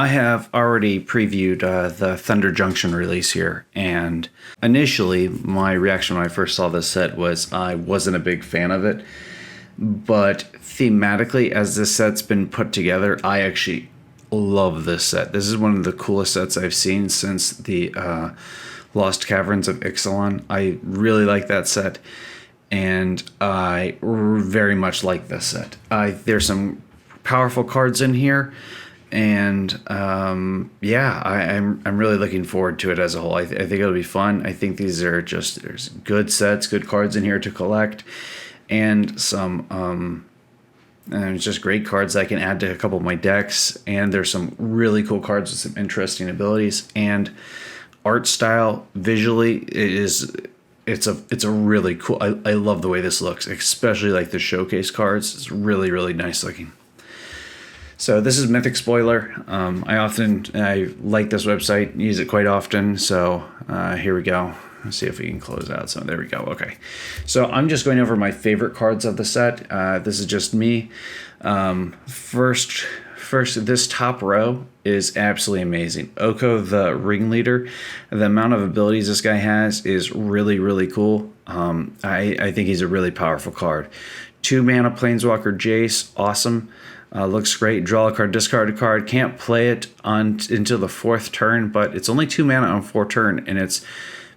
I have already previewed the Thunder Junction release here, and initially my reaction when I first saw this set was I wasn't a big fan of it, but thematically, as this set's been put together, I actually love this set. This is one of the coolest sets I've seen since the Lost Caverns of Ixalan. I really like that set, and I very much like this set. There's some powerful cards in here. And yeah, I'm really looking forward to it as a whole. I think it'll be fun. I think these are there's good sets, good cards in here to collect, and some and it's just great cards that I can add to a couple of my decks. And there's some really cool cards with some interesting abilities, and art style visually it's a really cool. I love the way this looks, especially like the showcase cards. It's really, really nice looking. So this is MythinSpoiler. I like this website, use it quite often. So here we go. Let's see if we can close out. So there we go. Okay. So I'm just going over my favorite cards of the set. This is just me. First, this top row is absolutely amazing. Oko, the ringleader, the amount of abilities this guy has is really, really cool. I think he's a really powerful card. 2 mana Planeswalker Jace, awesome. Looks great. Draw a card, discard a card. Can't play it until the 4th turn, but it's only 2 mana on 4th turn, and it's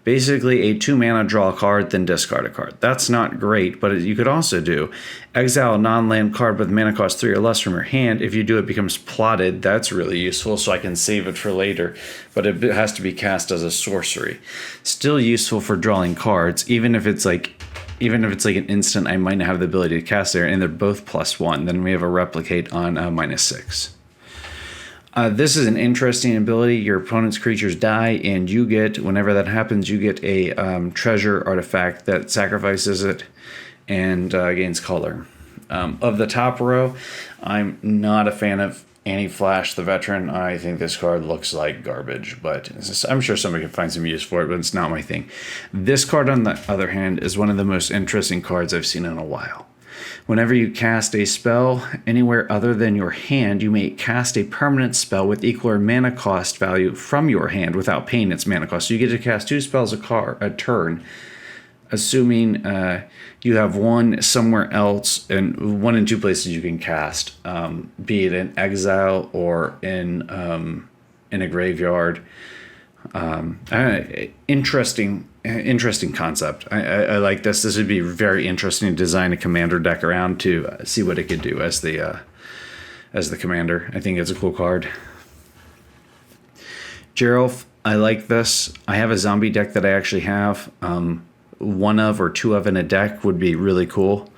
basically a 2 mana draw a card, then discard a card. That's not great, but you could also do exile a non-land card with mana cost 3 or less from your hand. If you do, it becomes plotted. That's really useful, so I can save it for later, but it has to be cast as a sorcery. Still useful for drawing cards, even if it's like an instant, I might not have the ability to cast there, and they're both +1. Then we have a replicate on -6. This is an interesting ability. Your opponent's creatures die, and you get, whenever that happens, you get a treasure artifact that sacrifices it and gains color. Of the top row, I'm not a fan of Anti-Flash, the veteran. I think this card looks like garbage, but I'm sure somebody can find some use for it, but it's not my thing. This card, on the other hand, is one of the most interesting cards I've seen in a while. Whenever you cast a spell anywhere other than your hand, you may cast a permanent spell with equal mana cost value from your hand without paying its mana cost. So you get to cast 2 spells a turn, assuming you have one somewhere else, and 1 in 2 places you can cast, be it in exile or in a graveyard. Interesting concept. I like this. This would be very interesting to design a commander deck around to see what it could do as the commander. I think it's a cool card. Geralf, I like this. I have a zombie deck that I actually have. 1 of or 2 of in a deck would be really cool.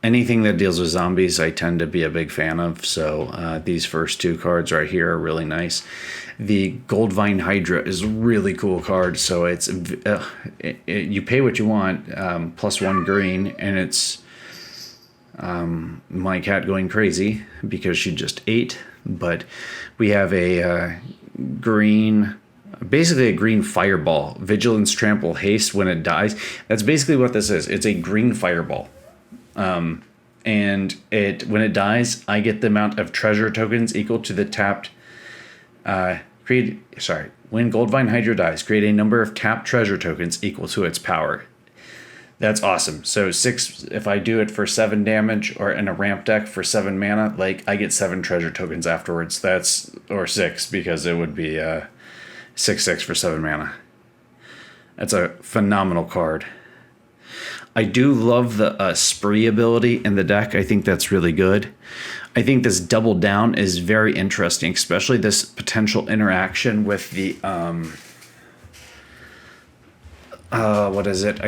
Anything that deals with zombies, I tend to be a big fan of. So these first 2 cards right here are really nice. The Goldvine Hydra is a really cool card. So it's you pay what you want, +1 green, and it's my cat going crazy because she just ate. But we have a green. Basically a green fireball. Vigilance, trample, haste when it dies. That's basically what this is. It's a green fireball. And when it dies, I get the amount of treasure tokens equal to the tapped when Goldvine Hydra dies, create a number of tapped treasure tokens equal to its power. That's awesome. So 6, if I do it for 7 damage or in a ramp deck for 7 mana, like I get 7 treasure tokens afterwards. Or 6, because it would be 6/6 for 7 mana. That's a phenomenal card. I do love the spree ability in the deck. I think that's really good. I think this double down is very interesting, especially this potential interaction with the what is it?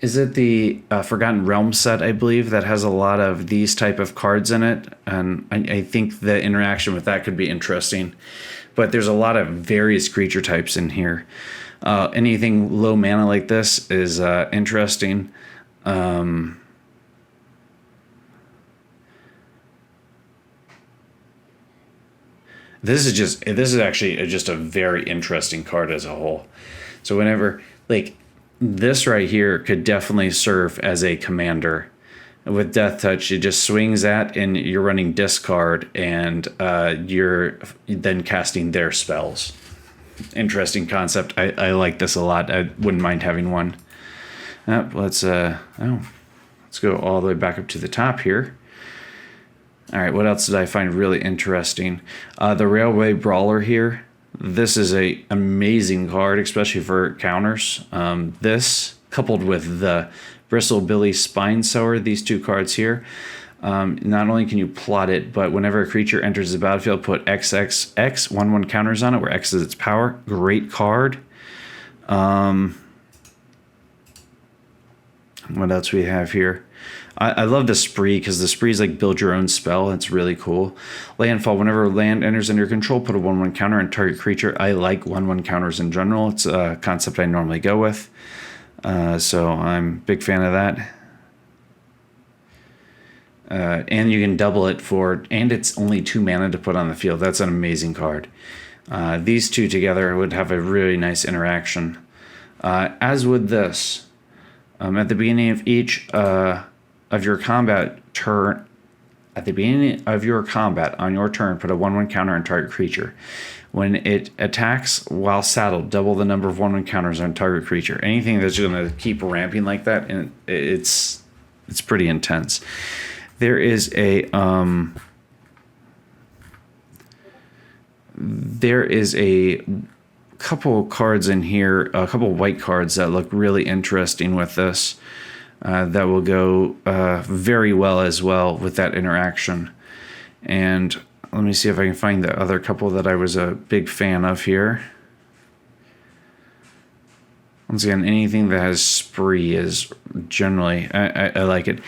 Is it the Forgotten Realms set, I believe, that has a lot of these type of cards in it? And I think the interaction with that could be interesting. But there's a lot of various creature types in here. Anything low mana like this is interesting. This is actually just a very interesting card as a whole. So whenever, like, this right here could definitely serve as a commander with Death Touch, it just swings at, and you're running discard, and you're then casting their spells. Interesting concept. I like this a lot. I wouldn't mind having one. Let's go all the way back up to the top here. All right, what else did I find really interesting? The Railway Brawler here. This is a amazing card, especially for counters. This, coupled with the Bristlebilly Spine Sower, these two cards here, not only can you plot it, but whenever a creature enters the battlefield, put XXX 1/1 counters on it, where X is its power. Great card. What else we have here? I love the Spree, because the Spree is like build your own spell. It's really cool. Landfall. Whenever land enters under your control, put a 1/1 counter on target creature. I like 1/1 counters in general. It's a concept I normally go with. So I'm a big fan of that. And you can double it and it's only 2 mana to put on the field. That's an amazing card. These two together would have a really nice interaction. As with this, at the beginning of each of your combat turn, at the beginning of your combat on your turn, put a 1/1 counter on target creature. When it attacks while saddled, double the number of 1/1 counters on target creature. Anything that's going to keep ramping like that, and it's pretty intense. There is a couple cards in here, a couple white cards that look really interesting with this. That will go very well as well with that interaction. And let me see if I can find the other couple that I was a big fan of here. Once again, anything that has Spree is generally, I like it.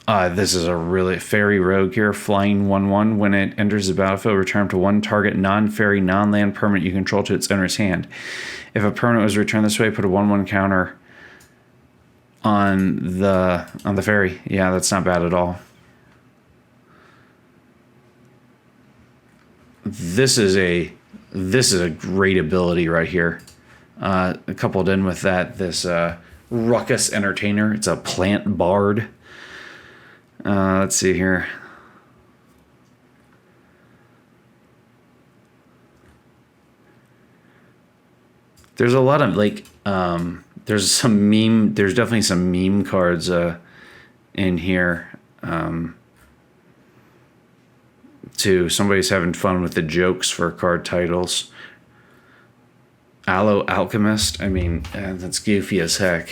This is a really Fairy Rogue here, flying 1/1. When it enters the battlefield, return to one target non-fairy, non-land permanent you control to its owner's hand. If a permanent was returned this way, put a 1/1 counter on the fairy. Yeah, that's not bad at all. This is a great ability right here. Coupled in with that, this Ruckus Entertainer. It's a plant bard. Let's see here. There's a lot of there's definitely some meme cards in here too. Somebody's having fun with the jokes for card titles. Aloe Alchemist. I mean, that's goofy as heck.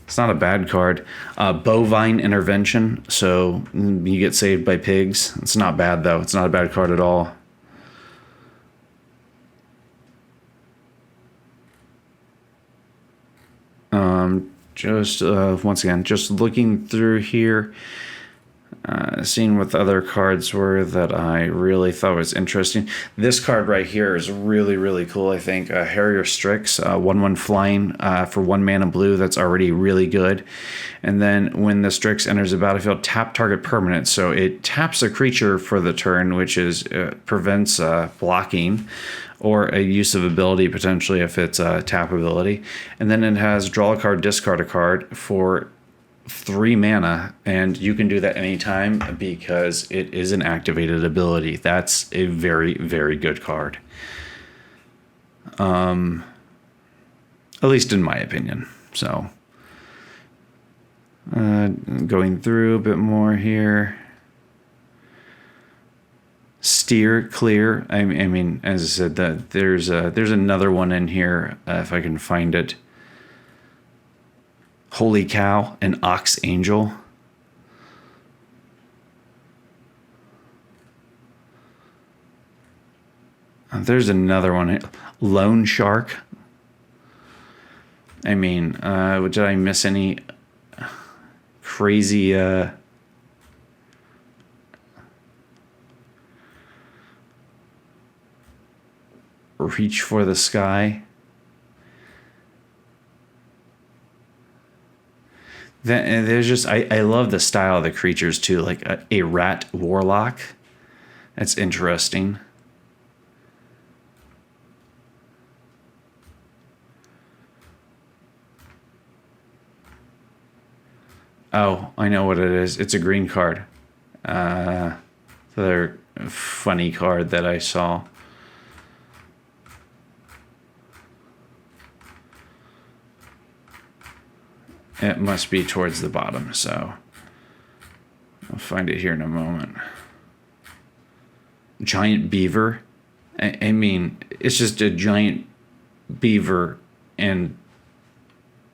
It's not a bad card. Bovine Intervention, so you get saved by pigs. It's not bad, though. It's not a bad card at all. Once again, just looking through here, seeing what the other cards were that I really thought was interesting. This card right here is really, really cool, I think. Harrier Strix, 1/1 flying for 1 mana blue. That's already really good. And then when the Strix enters the battlefield, tap target permanent. So it taps a creature for the turn, which is prevents blocking or a use of ability, potentially, if it's a tap ability. And then it has draw a card, discard a card for 3 mana, and you can do that anytime because it is an activated ability. That's a very, very good card. At least in my opinion. So, going through a bit more here. Steer Clear. I mean, as I said, that there's another one in here if I can find it. Holy Cow, an Ox Angel. There's another one. Lone Shark. I mean, did I miss any crazy Reach for the Sky? There's just I love the style of the creatures too, like a rat warlock. That's interesting. Oh, I know what it is. It's a green card. Another funny card that I saw. It must be towards the bottom, so I'll find it here in a moment. Giant beaver. I mean, it's just a giant beaver, and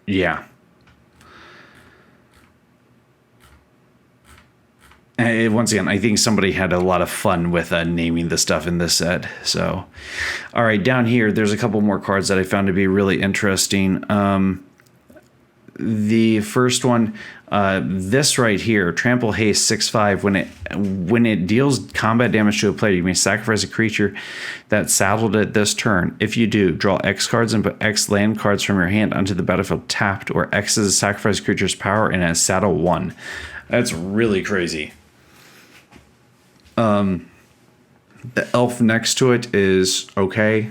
yeah. Once again, I think somebody had a lot of fun with naming the stuff in this set. So, all right, down here, there's a couple more cards that I found to be really interesting. The first one, this right here, Trample Haste 6/5. When it deals combat damage to a player, you may sacrifice a creature that's saddled at this turn. If you do, draw X cards and put X land cards from your hand onto the battlefield tapped, where X is a sacrifice creature's power and has saddle 1. That's really crazy. The elf next to it is okay.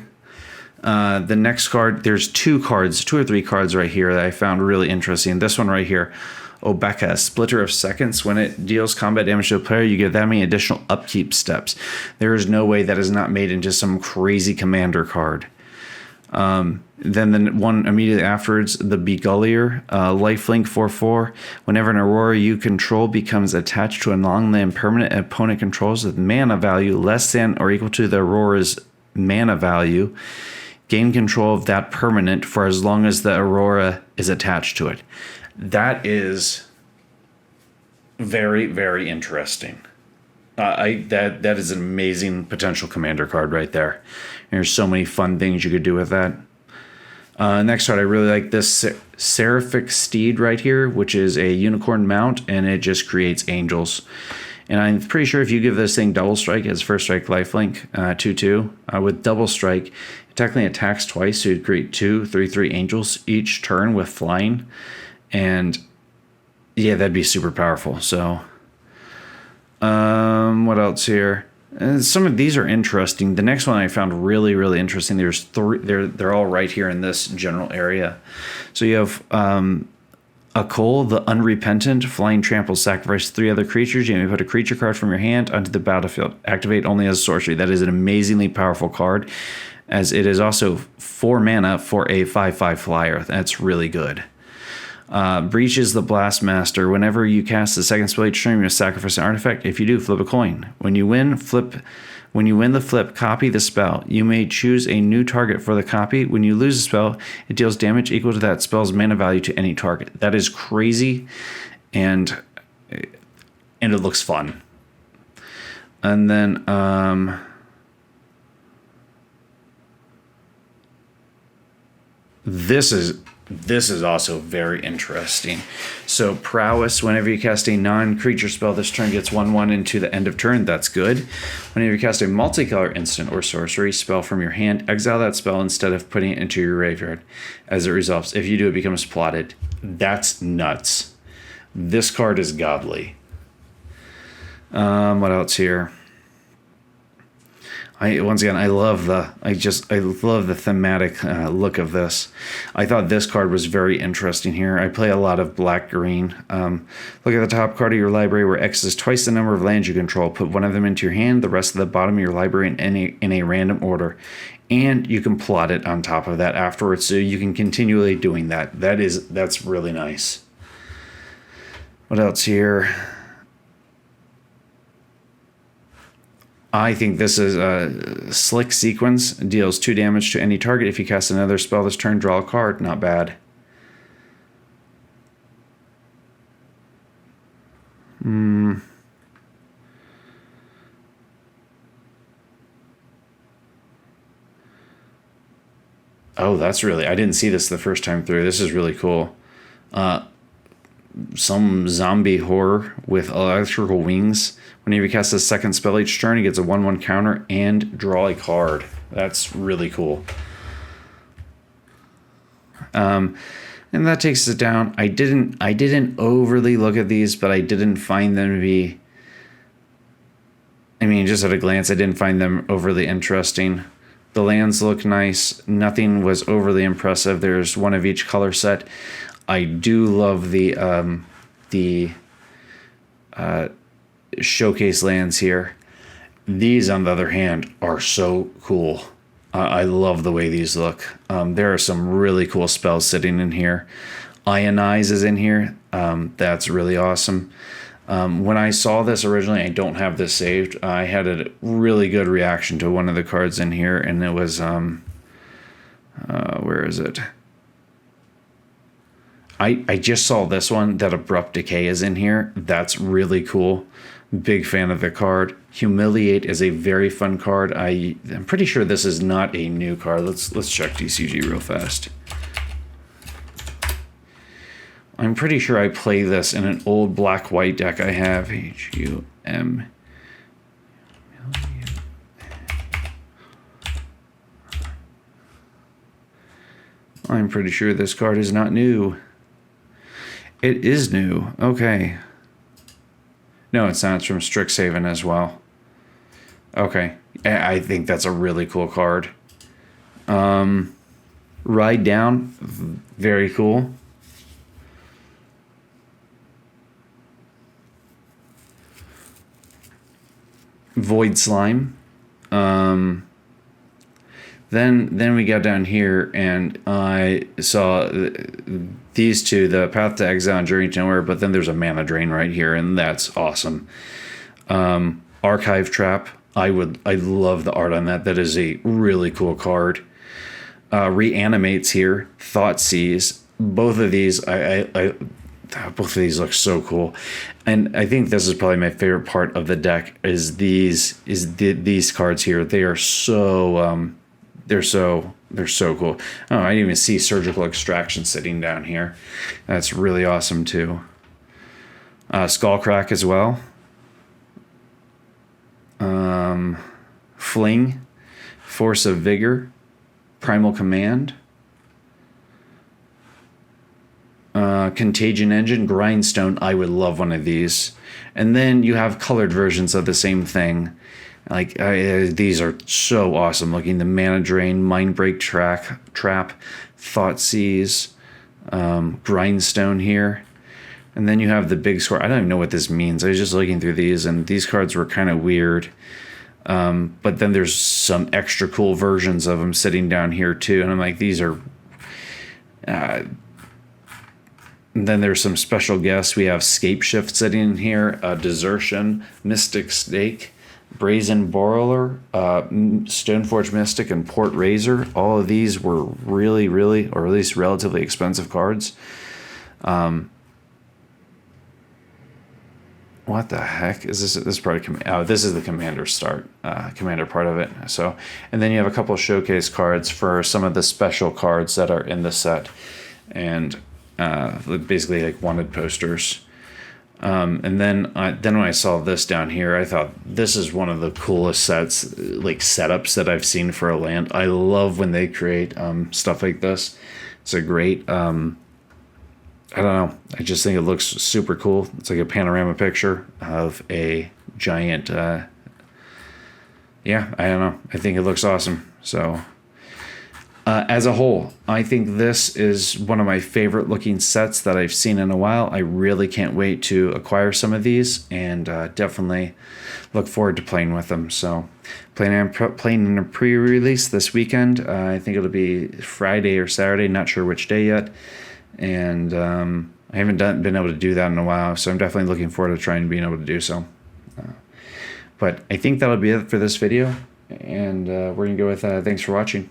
The next card, there's two or three cards right here that I found really interesting. This one right here, Obeka, Splitter of Seconds. When it deals combat damage to a player, you get that many additional upkeep steps. There is no way that is not made into some crazy commander card. Then the one immediately afterwards, the Begullier, lifelink 4/4. Whenever an Aurora you control becomes attached to a non-land permanent opponent controls with mana value less than or equal to the Aurora's mana value, gain control of that permanent for as long as the Aurora is attached to it. That is very, very interesting. That is an amazing potential commander card right there. There's so many fun things you could do with that. Next card, I really like this Seraphic Steed right here, which is a unicorn mount, and it just creates angels. And I'm pretty sure if you give this thing double strike as first strike lifelink, 2/2, with double strike, it technically attacks twice, so you'd create 2 3/3 angels each turn with flying. And yeah, that'd be super powerful. So, what else here? Some of these are interesting. The next one I found really, really interesting. There's three. They're all right here in this general area. So you have Akol, the Unrepentant, flying trample, sacrifice 3 other creatures. You may put a creature card from your hand onto the battlefield. Activate only as a sorcery. That is an amazingly powerful card, as it is also 4 mana for a 5/5 flyer. That's really good. Breaches the Blastmaster. Whenever you cast the second spell each turn, you must sacrifice an artifact. If you do, flip a coin. When you win the flip, copy the spell. You may choose a new target for the copy. When you lose a spell, it deals damage equal to that spell's mana value to any target. That is crazy, and it looks fun. And then this is also very interesting. So Prowess, whenever you cast a non-creature spell this turn, gets 1/1 into the end of turn. That's good. Whenever you cast a multicolor instant or sorcery spell from your hand, exile that spell instead of putting it into your graveyard. As it resolves, if you do, it becomes plotted. That's nuts. This card is godly. What else here? I love the thematic look of this. I thought this card was very interesting here. I play a lot of black-green. Look at the top card of your library where X is twice the number of lands you control. Put one of them into your hand, the rest at the bottom of your library in a random order. And you can plot it on top of that afterwards, so you can continually doing that. That's really nice. What else here? I think this is a Slick Sequence. Deals 2 damage to any target. If you cast another spell this turn, draw a card. Not bad. Oh, that's really... I didn't see this the first time through. This is really cool. Some zombie horror with electrical wings. Whenever you cast a second spell each turn, he gets a 1/1 counter and draw a card. That's really cool. And that takes it down. I didn't overly look at these, but I didn't find them to be... I mean, just at a glance, I didn't find them overly interesting. The lands look nice. Nothing was overly impressive. There's one of each color set. I do love the the showcase lands here. These, on the other hand, are so cool. I love the way these look. There are some really cool spells sitting in here. Ionize is in here. That's really awesome. When I saw this originally, I don't have this saved. I had a really good reaction to one of the cards in here, and it was, where is it? I just saw this one, that Abrupt Decay is in here. That's really cool. Big fan of the card. Humiliate is a very fun card. I'm pretty sure this is not a new card. Let's check DCG real fast. I'm pretty sure I play this in an old black-white deck I have. HUM. I'm pretty sure this card is not new. It is new. Okay. No, it's not. It's from Strixhaven as well. Okay. I think that's a really cool card. Ride Down. Very cool. Void Slime. Then we got down here and I saw these two, the Path to Exile and Journey to Nowhere, but then there's a Mana Drain right here, and that's awesome. Archive Trap. I love the art on that. That is a really cool card. Reanimate's here. Thoughtseize. Both of these, both of these look so cool, and I think this is probably my favorite part of the deck. Is these cards here? They are so they're so cool. Oh, I didn't even see Surgical Extraction sitting down here. That's really awesome too. Skullcrack as well. Fling, Force of Vigor, Primal Command. Contagion Engine, Grindstone. I would love one of these. And then you have colored versions of the same thing. Like these are so awesome looking. The Mana Drain, Mindbreak Trap, Thoughtseize, Grindstone here. And then you have the big score. I don't even know what this means. I was just looking through these, and these cards were kind of weird. But then there's some extra cool versions of them sitting down here too. And I'm like, these are... And then there's some special guests. We have Scape Shift sitting in here, Desertion, Mystic Stake, Brazen Boiler, Stoneforge Mystic, and Port Razor. All of these were really, really, or at least relatively expensive cards. What the heck is this? This is probably this is the commander commander part of it. So, and then you have a couple of showcase cards for some of the special cards that are in the set, and basically like wanted posters. And then when I saw this down here, I thought this is one of the coolest setups that I've seen for a land. I love when they create stuff like this. It's a great, I don't know. I just think it looks super cool. It's like a panorama picture of a giant, I don't know. I think it looks awesome. So as a whole, I think this is one of my favorite looking sets that I've seen in a while. I really can't wait to acquire some of these, and definitely look forward to playing with them. So playing in a pre-release this weekend. I think it'll be Friday or Saturday, not sure which day yet. And I haven't been able to do that in a while, so I'm definitely looking forward to trying being able to do so. But I think that'll be it for this video, and we're going to go with thanks for watching.